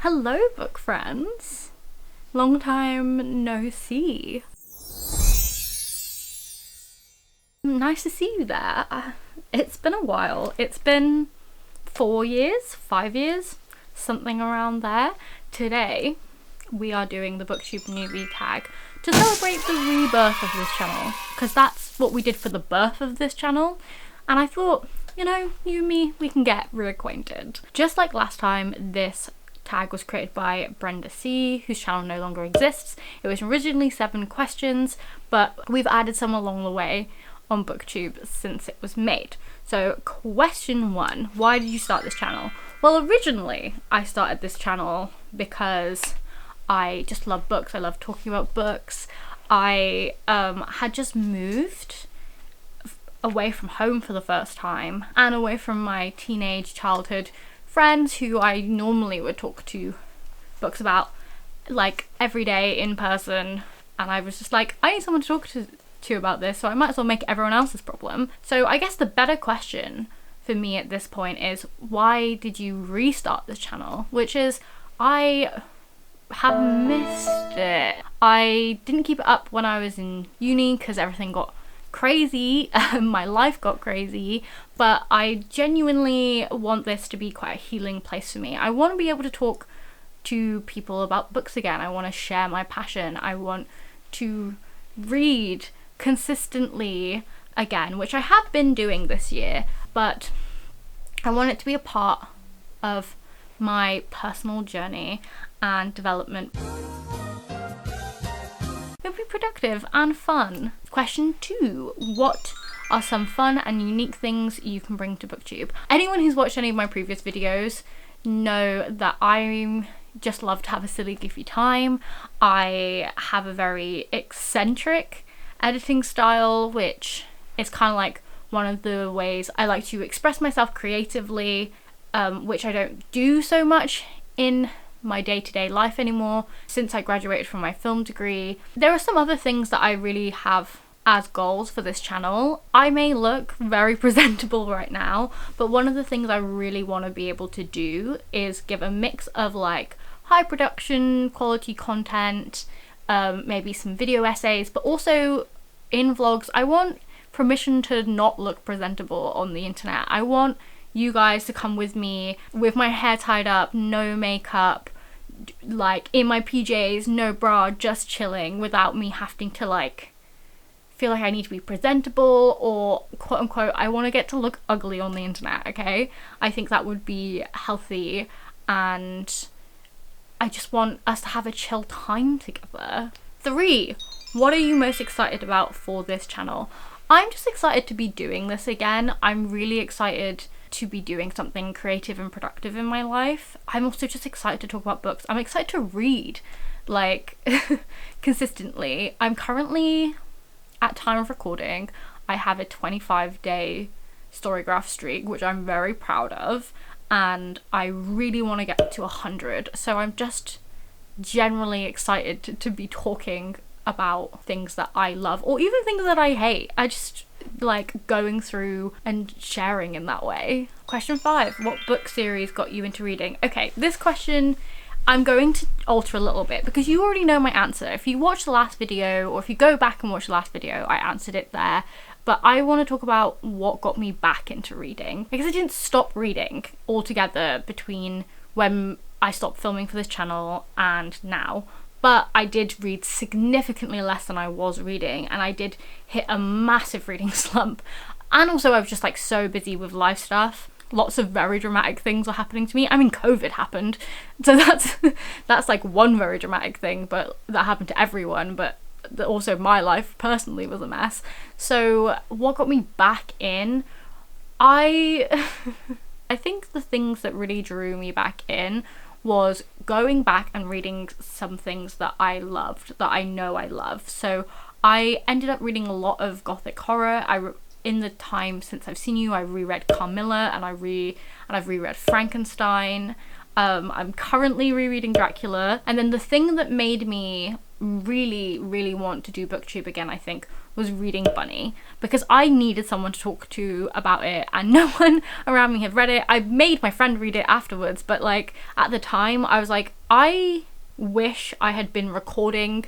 Hello book friends, long time no see. Nice to see you there. It's been a while. It's been 4 years, 5 years, something around there. Today we are doing the Booktube Newbie Tag to celebrate the rebirth of this channel, because that's what we did for the birth of this channel, and I thought, you know, you and me, we can get reacquainted. Just like last time, this tag was created by Brenda C, whose channel no longer exists. It was originally 7 questions, but we've added some along the way on Booktube since it was made. So question 1, why did you start this channel? Well, originally I started this channel because I just love books. I love talking about books. I had just moved away from home for the first time and away from my teenage childhood friends who I normally would talk to books about like every day in person, and I was just like, I need someone to talk to about this, so I might as well make everyone else's problem. So I guess the better question for me at this point is, why did you restart this channel? Which is, I have missed it. I didn't keep it up when I was in uni because everything got crazy, my life got crazy, but I genuinely want this to be quite a healing place for me. I want to be able to talk to people about books again. I want to share my passion. I want to read consistently again, which I have been doing this year, but I want it to be a part of my personal journey and development. It'll be productive and fun. Question 2, what are some fun and unique things you can bring to Booktube? Anyone who's watched any of my previous videos know that I just love to have a silly goofy time. I have a very eccentric editing style, which is kind of like one of the ways I like to express myself creatively, which I don't do so much in my day-to-day life anymore since I graduated from my film degree. There are some other things that I really have as goals for this channel. I may look very presentable right now, but one of the things I really want to be able to do is give a mix of like high production quality content, maybe some video essays, but also in vlogs I want permission to not look presentable on the internet. I want you guys to come with me with my hair tied up, no makeup, like in my PJs, no bra, just chilling, without me having to like feel like I need to be presentable or quote unquote I want to get to look ugly on the internet, okay? I think that would be healthy, and I just want us to have a chill time together. 3, what are you most excited about for this channel? I'm just excited to be doing this again. I'm really excited to be doing something creative and productive in my life. I'm also just excited to talk about books. I'm excited to read, like, consistently. I'm currently, at time of recording, I have a 25-day Storygraph streak, which I'm very proud of, and I really want to get to 100. So I'm just generally excited to be talking about things that I love, or even things that I hate. I just like going through and sharing in that way. Question 5, what book series got you into reading? Okay, this question I'm going to alter a little bit because you already know my answer. If you watch the last video, or if you go back and watch the last video, I answered it there. But I want to talk about what got me back into reading, because I didn't stop reading altogether between when I stopped filming for this channel and now. But I did read significantly less than I was reading, and I did hit a massive reading slump. And also I was just like so busy with life stuff. Lots of very dramatic things were happening to me. I mean, COVID happened, so that's like one very dramatic thing, but that happened to everyone. But also my life personally was a mess. So what got me back in? I think the things that really drew me back in was going back and reading some things that I loved, that I know I love. So I ended up reading a lot of gothic horror. In the time since I've seen you, I reread Carmilla, and I've reread Frankenstein. I'm currently rereading Dracula. And then the thing that made me really want to do Booktube again, I think, was reading Bunny, because I needed someone to talk to about it and no one around me had read it. I made my friend read it afterwards, but like at the time I was like, I wish I had been recording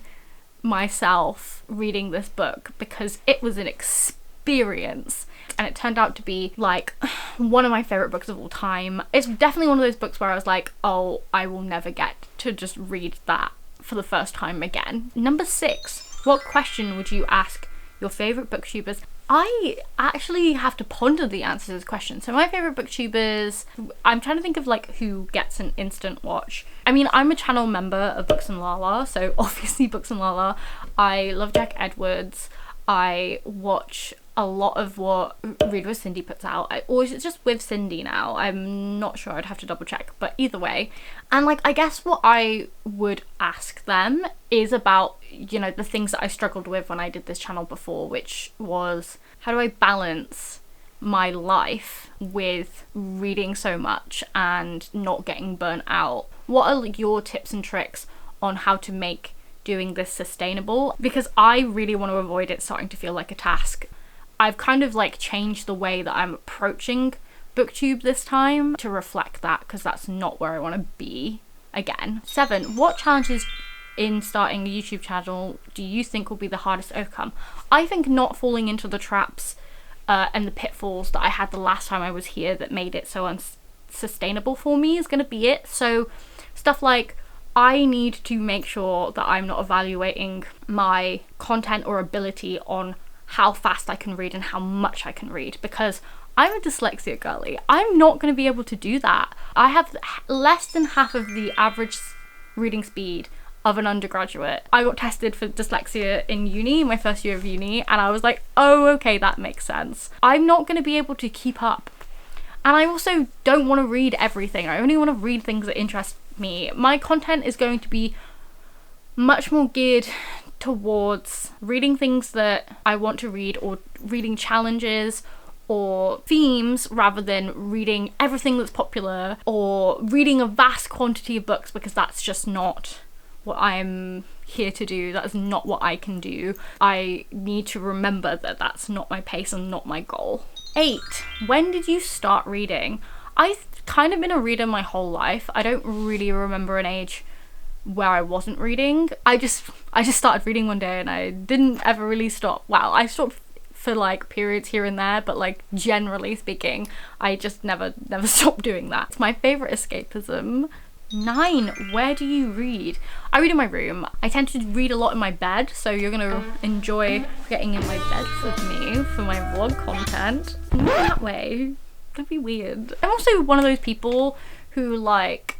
myself reading this book, because it was an experience. And it turned out to be like one of my favorite books of all time. It's definitely one of those books where I was like, oh, I will never get to just read that for the first time again. Number 6, what question would you ask your favorite booktubers? I actually have to ponder the answer to this question. So my favorite booktubers, I'm trying to think of like who gets an instant watch. I mean, I'm a channel member of Books and Lala, so obviously Books and Lala. I love Jack Edwards. I watch a lot of what Read with Cindy puts out. It's just with Cindy now. I'm not sure, I'd have to double check, but either way. And like, I guess what I would ask them is about, you know, the things that I struggled with when I did this channel before, which was, how do I balance my life with reading so much and not getting burnt out? What are your tips and tricks on how to make doing this sustainable? Because I really want to avoid it starting to feel like a task. I've kind of like changed the way that I'm approaching booktube this time to reflect that, because that's not where I want to be again. 7, what challenges in starting a YouTube channel do you think will be the hardest to overcome? I think not falling into the traps and the pitfalls that I had the last time I was here that made it so unsustainable for me is going to be it. So stuff like, I need to make sure that I'm not evaluating my content or ability on how fast I can read and how much I can read, because I'm a dyslexia girly. I'm not going to be able to do that. I have less than half of the average reading speed of an undergraduate. I got tested for dyslexia in uni, my first year of uni, and I was like, oh, okay, that makes sense. I'm not going to be able to keep up. And I also don't want to read everything. I only want to read things that interest me. My content is going to be much more geared towards reading things that I want to read, or reading challenges or themes, rather than reading everything that's popular or reading a vast quantity of books, because that's just not what I'm here to do. That is not what I can do. I need to remember that that's not my pace and not my goal. 8, when did you start reading? I've kind of been a reader my whole life. I don't really remember an age where I wasn't reading. I just started reading one day and I didn't ever really stop. Well, I stopped for like periods here and there, but like generally speaking, I just never stopped doing that. It's my favorite escapism. 9, where do you read? I read in my room. I tend to read a lot in my bed, so you're gonna enjoy getting in my bed with me for my vlog content. Not that way. That'd be weird. I'm also one of those people who like,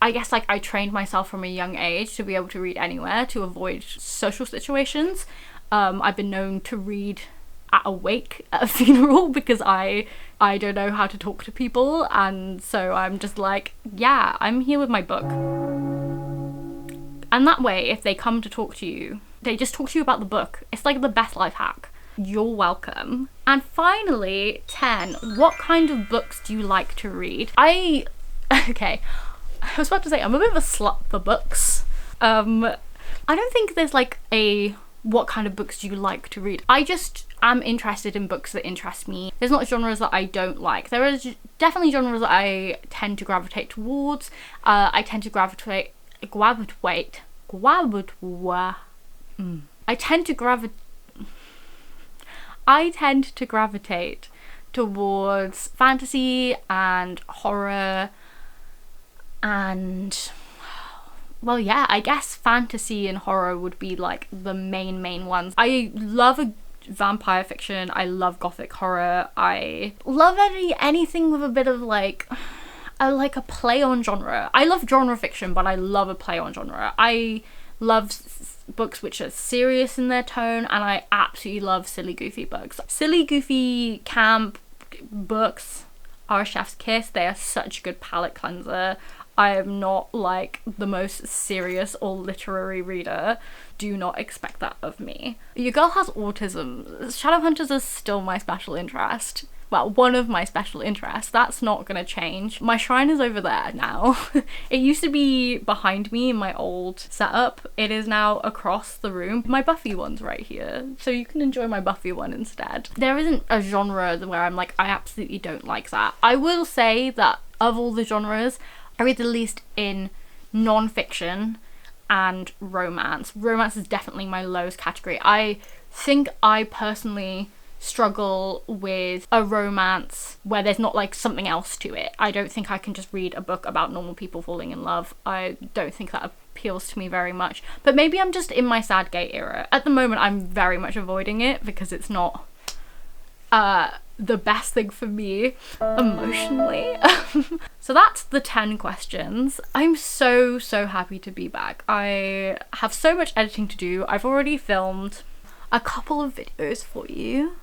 I guess like I trained myself from a young age to be able to read anywhere to avoid social situations. I've been known to read at a wake at a funeral because I don't know how to talk to people, and so I'm just like, yeah, I'm here with my book. And that way, if they come to talk to you, they just talk to you about the book. It's like the best life hack. You're welcome. And finally, 10, what kind of books do you like to read? Okay, I was about to say I'm a bit of a slut for books. I don't think there's like a what kind of books do you like to read. I just am interested in books that interest me. There's not genres that I don't like. There is definitely genres that I tend to gravitate towards. I tend to gravitate towards fantasy and horror, and well, yeah, I guess fantasy and horror would be like the main ones. I love a vampire fiction. I love gothic horror. I love anything with a bit of like a play on genre. I love genre fiction, but I love a play on genre. I love books which are serious in their tone, and I absolutely love silly goofy books. Silly goofy camp books are a chef's kiss. They are such a good palate cleanser. I am not like the most serious or literary reader. Do not expect that of me. Your girl has autism. Shadowhunters is still my special interest. well, one of my special interests. That's not gonna change. My shrine is over there now. It used to be behind me in my old setup. It is now across the room. My Buffy one's right here, so you can enjoy my Buffy one instead. There isn't a genre where I'm like, I absolutely don't like that. I will say that of all the genres, I read the least in non-fiction and romance. Romance is definitely my lowest category. I think I personally struggle with a romance where there's not like something else to it. I don't think I can just read a book about normal people falling in love. I don't think that appeals to me very much. But maybe I'm just in my sad gay era. At the moment I'm very much avoiding it because it's not the best thing for me emotionally. So that's the 10 questions. I'm so happy to be back. I have so much editing to do. I've already filmed a couple of videos for you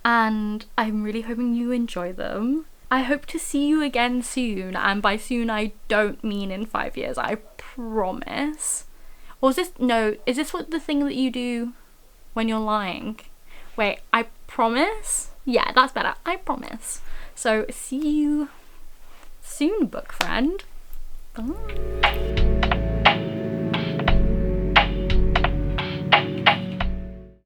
and I'm really hoping you enjoy them. I hope to see you again soon, and by soon I don't mean in 5 years, I promise. Or is this, no, is this what the thing that you do when you're lying? Wait, I promise? Yeah, that's better. I promise. So see you soon, book friend. Bye.